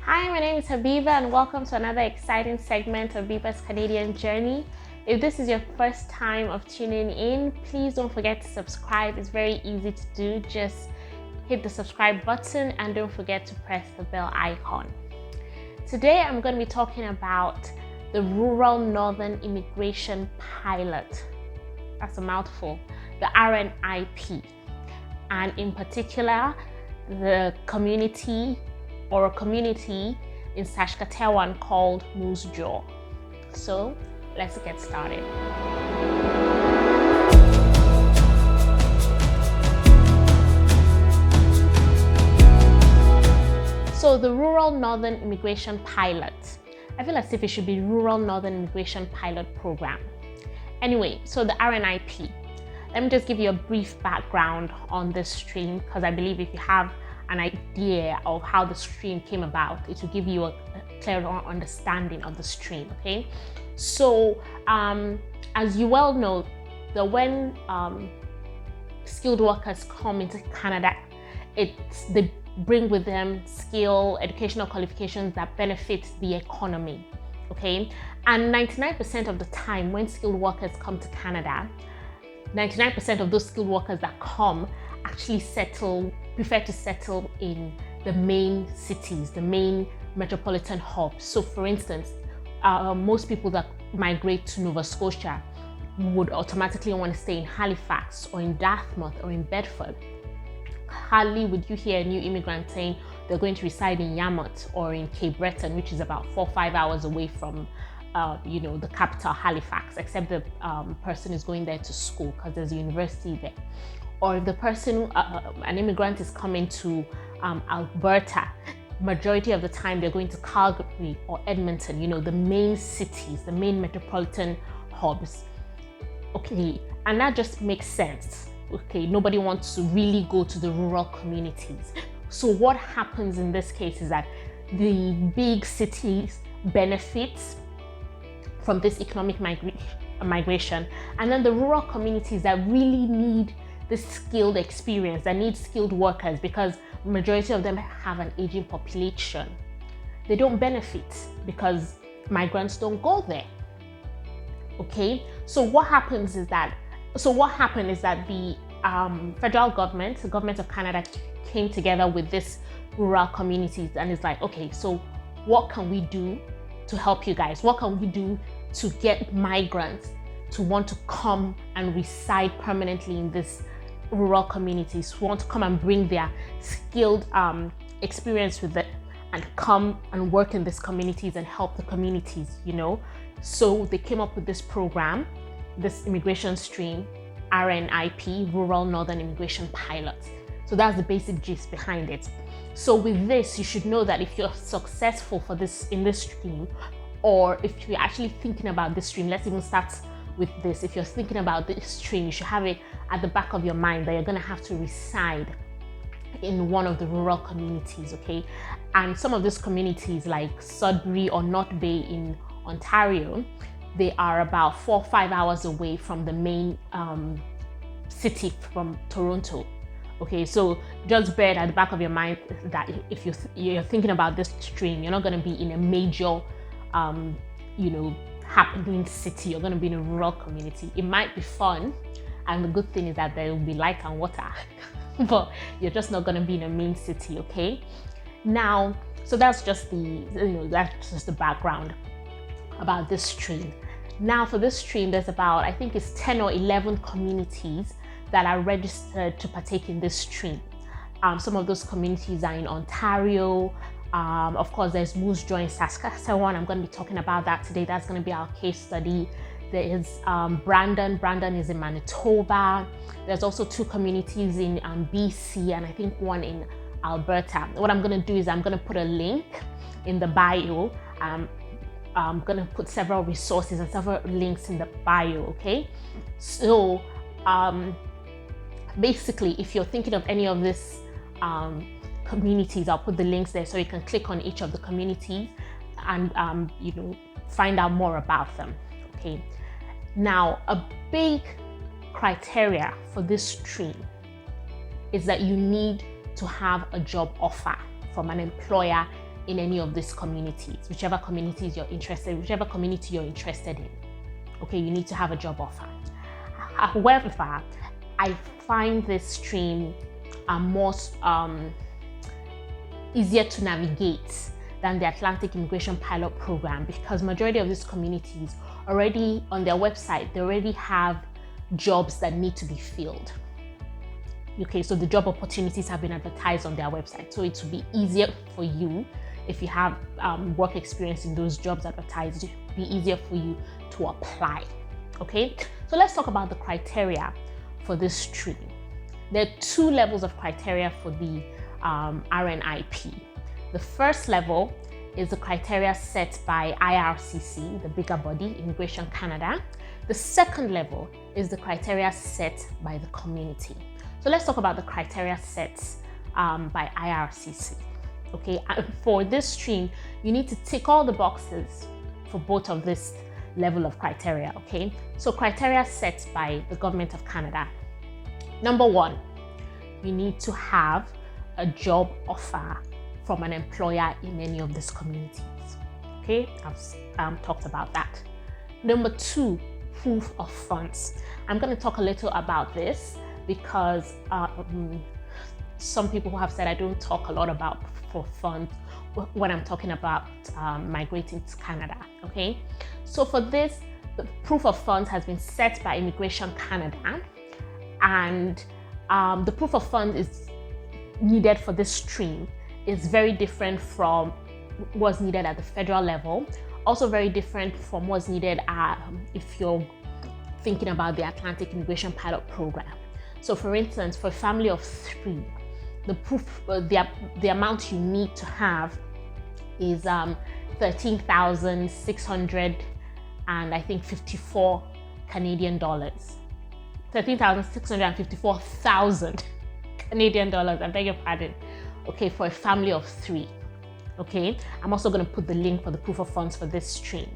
Hi, my name is Habiba and welcome to another exciting segment of Habiba's Canadian Journey. If this is your first time of tuning in, please don't forget to subscribe. It's very easy to do. Just hit the subscribe button and don't forget to press the bell icon. Today, I'm going to be talking about the Rural Northern Immigration Pilot. That's a mouthful. The RNIP. And in particular, the community in Saskatchewan called Moosejaw. So let's get started. So the Rural Northern Immigration Pilot. I feel as if it should be Rural Northern Immigration Pilot Program. Anyway, so the RNIP. Let me just give you a brief background on this stream, because I believe if you have an idea of how the stream came about, it will give you a clearer understanding of the stream. Okay, so as you well know, when skilled workers come into Canada, they bring with them skill, educational qualifications that benefit the economy. Okay, and 99% of the time when skilled workers come to Canada, 99% of those skilled workers that come actually prefer to settle in the main cities, the main metropolitan hubs. So for instance, most people that migrate to Nova Scotia would automatically want to stay in Halifax or in Dartmouth or in Bedford. Hardly would you hear a new immigrant saying they're going to reside in Yarmouth or in Cape Breton, which is about 4 or 5 hours away from the capital, Halifax, except the person is going there to school because there's a university there. Or if the person, an immigrant, is coming to Alberta, majority of the time they're going to Calgary or Edmonton, the main cities, the main metropolitan hubs. Okay, and that just makes sense. Okay, nobody wants to really go to the rural communities. So what happens in this case is that the big cities benefit from this economic migration, and then the rural communities that really need this skilled experience, that need skilled workers, because majority of them have an aging population, they don't benefit because migrants don't go there. Okay, so what happened is that the federal government, the government of Canada, came together with this rural communities and is like, okay, so what can we do to help you guys? What can we do to get migrants to want to come and reside permanently in this rural communities, who want to come and bring their skilled experience with it and come and work in these communities and help the communities, So they came up with this program, this immigration stream, RNIP, Rural Northern Immigration Pilot. So that's the basic gist behind it. So with this, you should know that if you're successful in this stream, or if you're actually thinking about this stream, let's even start with this. If you're thinking about this stream, you should have it at the back of your mind that you're going to have to reside in one of the rural communities, okay? And some of these communities like Sudbury or North Bay in Ontario, they are about 4 or 5 hours away from the main city, from Toronto. Okay, so just bear at the back of your mind that if you're thinking about this stream, you're not going to be in a major happening city. You're going to be in a rural community. It might be fun, and the good thing is that there will be light and water, but you're just not going to be in a main city. Okay, now, so that's just the background about this stream. Now for this stream, there's about, I think it's 10 or 11 communities that are registered to partake in this stream. Some of those communities are in Ontario. Of course, there's Moosejaw in Saskatchewan. I'm going to be talking about that today. That's going to be our case study. There is Brandon. Brandon is in Manitoba. There's also 2 communities in BC, and I think 1 in Alberta. What I'm going to do is I'm going to put a link in the bio. I'm going to put several resources and several links in the bio, okay? So basically, if you're thinking of any of these communities, I'll put the links there so you can click on each of the communities and find out more about them. Okay, now a big criteria for this stream is that you need to have a job offer from an employer in any of these communities, whichever community you're interested in. Okay, you need to have a job offer. However, I find this stream more easier to navigate than the Atlantic Immigration Pilot Program, because majority of these communities already on their website, they already have jobs that need to be filled. Okay, so the job opportunities have been advertised on their website, so it will be easier for you if you have work experience in those jobs advertised. It will be easier for you to apply. Okay, so let's talk about the criteria for this stream. There are 2 levels of criteria for the RNIP. The first level is the criteria set by IRCC, the bigger body, Immigration Canada. The second level is the criteria set by the community. So let's talk about the criteria set by IRCC. Okay, and for this stream, you need to tick all the boxes for both of this level of criteria. Okay, so criteria set by the Government of Canada. Number 1, you need to have a job offer from an employer in any of these communities. Okay, I've talked about that. Number 2, proof of funds. I'm going to talk a little about this because some people who have said I don't talk a lot about proof of funds when I'm talking about migrating to Canada. Okay, so for this, the proof of funds has been set by Immigration Canada, and the proof of funds is needed for this stream is very different from what's needed at the federal level. Also very different from what's needed if you're thinking about the Atlantic Immigration Pilot Program. So for instance, for a family of 3, the amount you need to have is 13,600 and I think 54 Canadian dollars. 13,654,000 Canadian dollars, I beg your pardon. Okay, for a family of 3. Okay, I'm also going to put the link for the proof of funds for this stream.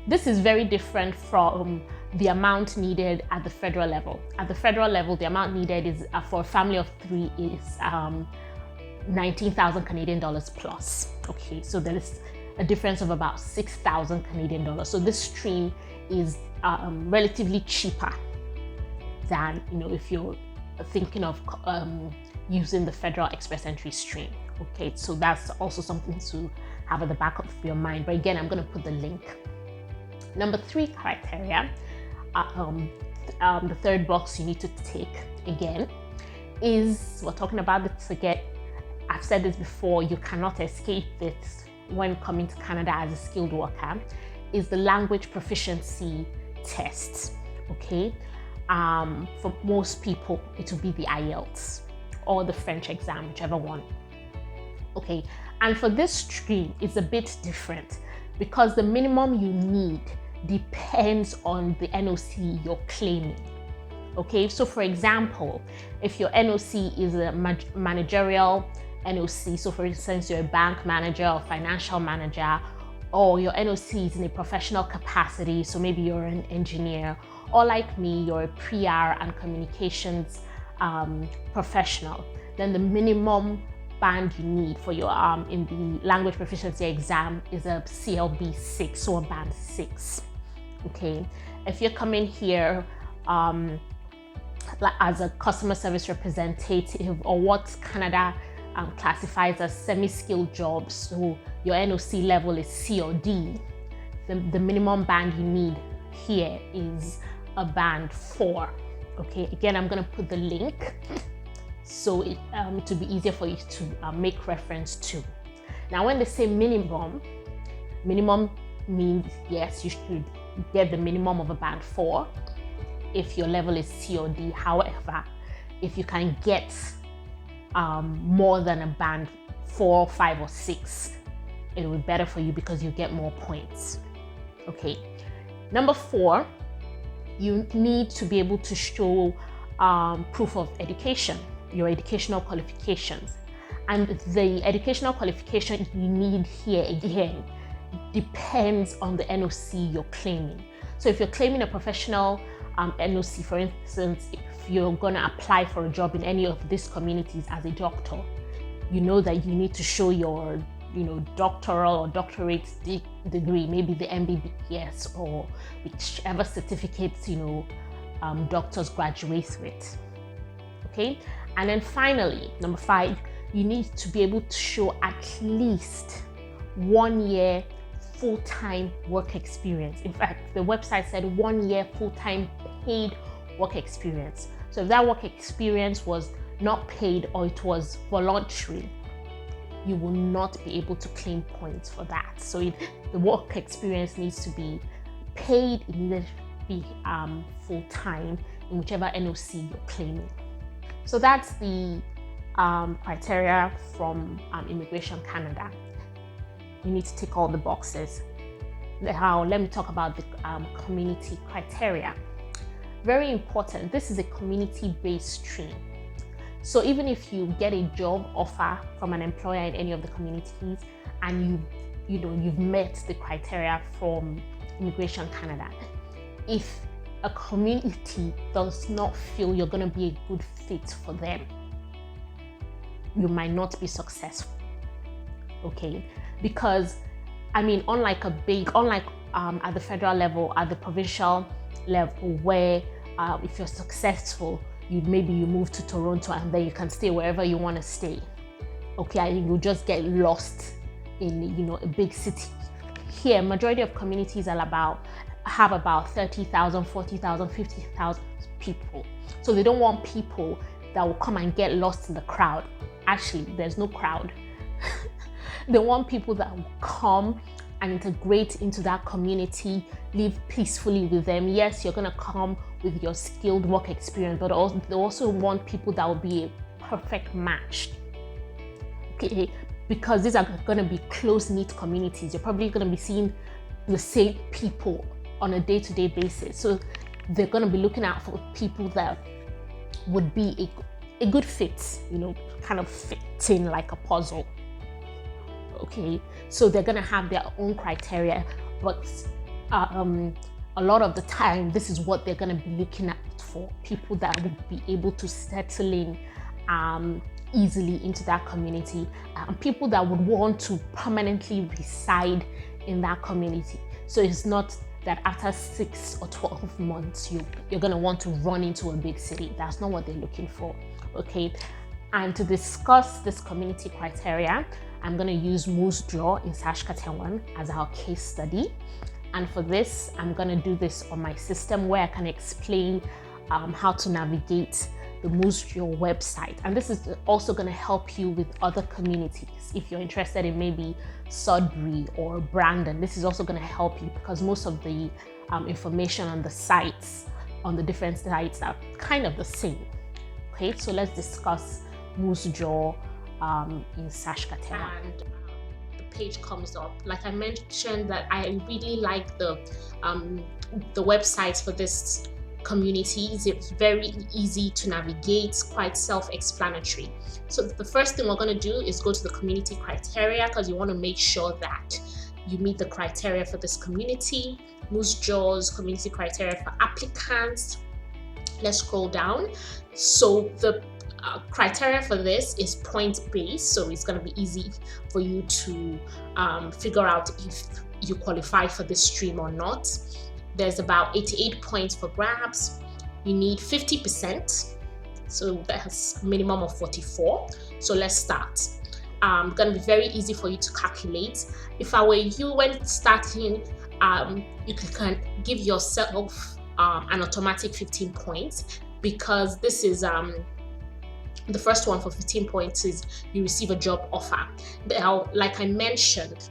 This is very different from the amount needed at the federal level. At the federal level, the amount needed is for a family of 3 is 19,000 Canadian dollars plus. Okay, so there is a difference of about 6,000 Canadian dollars. So this stream is relatively cheaper than, if you're thinking of using the federal express entry stream. Okay, so that's also something to have at the back of your mind. But again, I'm going to put the link. Number 3 criteria, the third box you need to tick again is, we're talking about this again. I've said this before, you cannot escape this when coming to Canada as a skilled worker, is the language proficiency test. Okay, for most people, it will be the IELTS or the French exam, whichever one. Okay, and for this stream, it's a bit different because the minimum you need depends on the NOC you're claiming. Okay, so for example, if your NOC is a managerial NOC, so for instance, you're a bank manager or financial manager, or your NOC is in a professional capacity, so maybe you're an engineer, or like me, you're a PR and communications professional, then the minimum band you need for your in the language proficiency exam is a CLB 6, so a band 6. Okay, if you're coming here as a customer service representative, or what Canada classifies as semi-skilled jobs, so your NOC level is C or D, the minimum band you need here is a band 4. Okay, again, I'm going to put the link so it will be easier for you to make reference to. Now, when they say minimum means, yes, you should get the minimum of a band 4 if your level is C or D. However, if you can get more than a band 4, 5, or 6, it will be better for you because you get more points. Okay, number 4, you need to be able to show proof of education, your educational qualifications. And the educational qualification you need here again depends on the NOC you're claiming. So if you're claiming a professional NOC, for instance, if you're going to apply for a job in any of these communities as a doctor, you know that you need to show your doctoral or doctorate degree, maybe the MBBS or whichever certificates, doctors graduate with. Okay. And then finally, number 5, you need to be able to show at least 1 year full-time work experience. In fact, the website said 1 year full-time paid work experience. So if that work experience was not paid or it was voluntary, you will not be able to claim points for that. So the work experience needs to be paid, it needs to be full-time in whichever NOC you're claiming. So that's the criteria from Immigration Canada. You need to tick all the boxes. Now, let me talk about the community criteria. Very important, this is a community-based stream. So even if you get a job offer from an employer in any of the communities and you've met the criteria from Immigration Canada, if a community does not feel you're going to be a good fit for them, you might not be successful. Okay, because unlike at the federal level, at the provincial level, where if you're successful, you move to Toronto and then you can stay wherever you want to stay. Okay, you just get lost in a big city. Here, majority of communities have about 30,000, 40,000, 50,000 people. So they don't want people that will come and get lost in the crowd. Actually, there's no crowd. They want people that will come and integrate into that community, live peacefully with them. Yes, you're going to come with your skilled work experience, but they also want people that will be a perfect match. Okay, because these are going to be close-knit communities. You're probably going to be seeing the same people on a day-to-day basis. So they're going to be looking out for people that would be a good fit, kind of fit in like a puzzle. Okay, so they're going to have their own criteria, but a lot of the time, this is what they're going to be looking at for people that would be able to settle in easily into that community, people that would want to permanently reside in that community. So it's not that after 6 or 12 months, you're going to want to run into a big city. That's not what they're looking for. Okay, and to discuss this community criteria, I'm going to use Moosejaw in Saskatchewan as our case study. And for this, I'm going to do this on my system where I can explain how to navigate the Moosejaw website. And this is also going to help you with other communities. If you're interested in maybe Sudbury or Brandon, this is also going to help you because most of the information on the sites, on the different sites, are kind of the same. Okay, so let's discuss Moosejaw in Saskatchewan. And the page comes up. Like I mentioned, that I really like the websites for this communities. It's very easy to navigate, quite self-explanatory. So the first thing we're going to do is go to the community criteria because you want to make sure that you meet the criteria for this community. Moosejaw's community criteria for applicants. Let's scroll down. So the criteria for this is point-based, so it's going to be easy for you to figure out if you qualify for this stream or not. There's about 88 points for grabs. You need 50%, so that's a minimum of 44. So let's start. It's going to be very easy for you to calculate. If I were you when starting, you can give yourself an automatic 15 points because this is the first one for 15 points is you receive a job offer. Now, like I mentioned,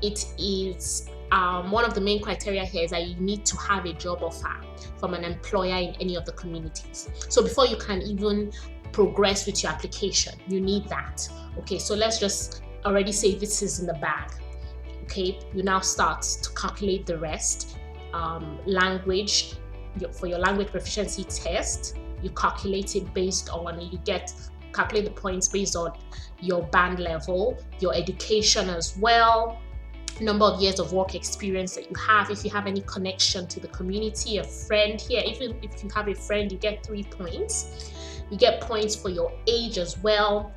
it is one of the main criteria here is that you need to have a job offer from an employer in any of the communities. So before you can even progress with your application, you need that. Okay, so let's just already say this is in the bag. Okay, you now start to calculate the rest. Language, for your language proficiency test, you calculate it based on, calculate the points based on your band level, your education as well, number of years of work experience that you have. If you have any connection to the community, a friend here, even if you have a friend, you get 3 points. You get points for your age as well.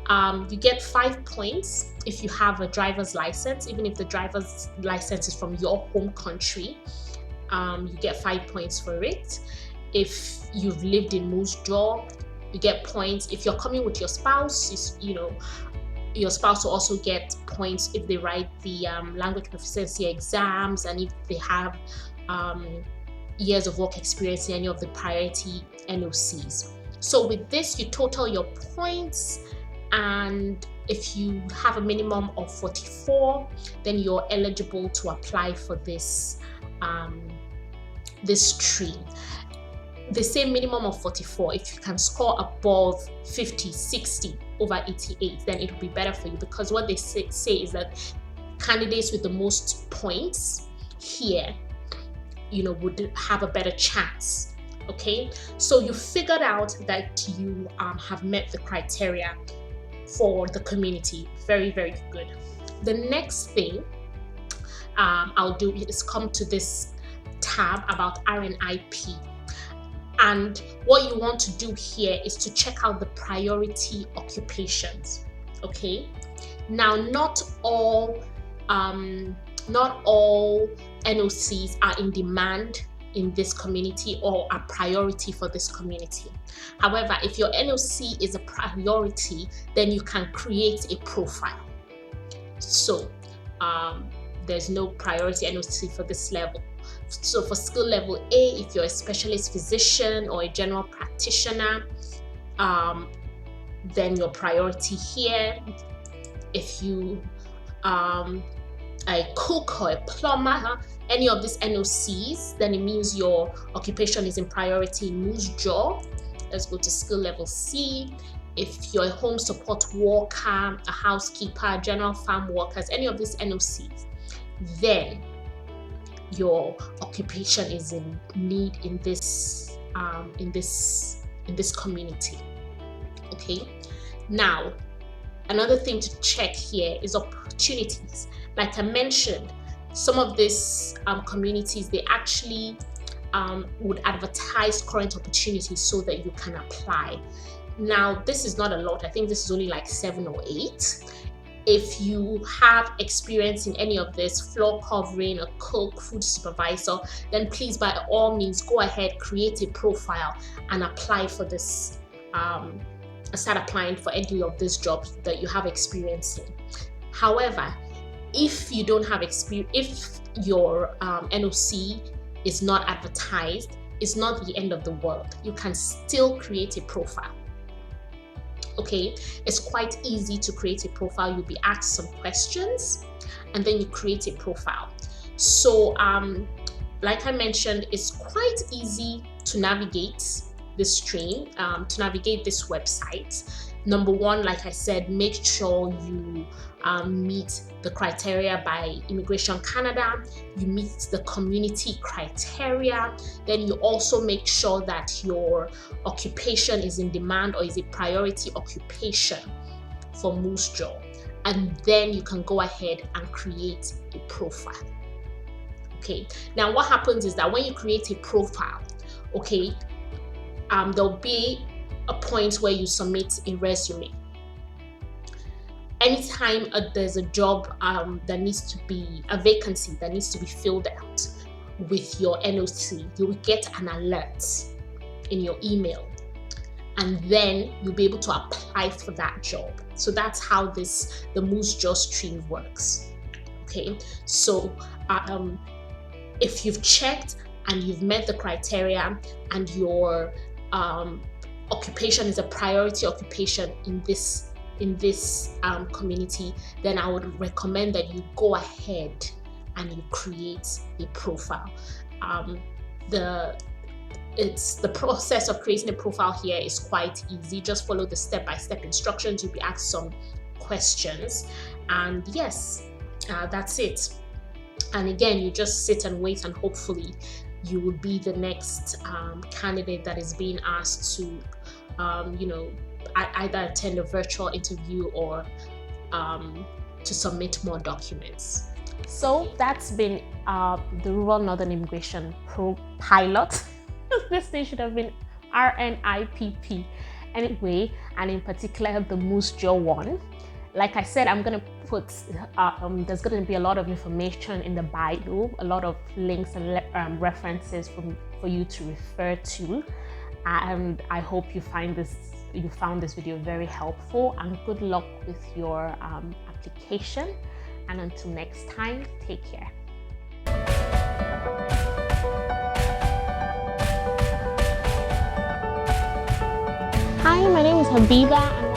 You get 5 points if you have a driver's license, even if the driver's license is from your home country. You get 5 points for it. If you've lived in Moosejaw, you get points. If you're coming with your spouse, your spouse will also get points if they write the language proficiency exams, and if they have years of work experience in any of the priority NOCs. So with this, you total your points, and if you have a minimum of 44, then you're eligible to apply for this stream. The same minimum of 44. If you can score above 50, 60 over 88, then it will be better for you, because what they say is that candidates with the most points here, would have a better chance. Okay, so you figured out that you have met the criteria for the community. Very, very good. The next thing I'll do is come to this tab about RNIP. And what you want to do here is to check out the priority occupations. Okay, now not all NOCs are in demand in this community or a priority for this community. However, if your NOC is a priority, then you can create a profile. So there's no priority NOC for this level. So for skill level A, if you're a specialist physician or a general practitioner, then your priority here. If you a cook or a plumber, any of these NOCs, then it means your occupation is in priority in Moosejaw. Let's go to skill level C. If you're a home support worker, a housekeeper, general farm workers, any of these NOCs, then your occupation is in need in this community. Okay, now another thing to check here is opportunities. Like I mentioned, some of these communities, they actually would advertise current opportunities so that you can apply. Now, this is not a lot. I think this is only like 7 or 8. If you have experience in any of this, floor covering, a cook, food supervisor, then please, by all means, go ahead, create a profile and apply for this. Start applying for any of these jobs that you have experience in. However, if you don't have experience, if your NOC is not advertised, it's not the end of the world. You can still create a profile. Okay, it's quite easy to create a profile. You'll be asked some questions and then you create a profile. So like I mentioned, it's quite easy to navigate this stream, to navigate this website. Number one, like I said, make sure you meet the criteria by Immigration Canada, you meet the community criteria, then you also make sure that your occupation is in demand or is a priority occupation for Moosejaw, and then you can go ahead and create a profile. Okay, now what happens is that when you create a profile, okay, there'll be a point where you submit a resume. Anytime there's a job that needs to be a vacancy that needs to be filled out with your NOC, you will get an alert in your email, and then you'll be able to apply for that job. So that's how the Moosejaw stream works. Okay, so if you've checked and you've met the criteria and your occupation is a priority occupation in this community, then I would recommend that you go ahead and you create a profile. The process of creating a profile here is quite easy. Just follow the step-by-step instructions. You'll be asked some questions, and yes, that's it. And again, you just sit and wait, and hopefully you will be the next candidate that is being asked to either attend a virtual interview or to submit more documents. So that's been the Rural Northern Immigration Pilot. This thing should have been RNIPP. Anyway, and in particular the Moosejaw one. Like I said, I'm going to put, there's going to be a lot of information in the bio, a lot of links and references for you to refer to. And I hope you found this video very helpful, and good luck with your application. And until next time, take care. Hi, my name is Habiba.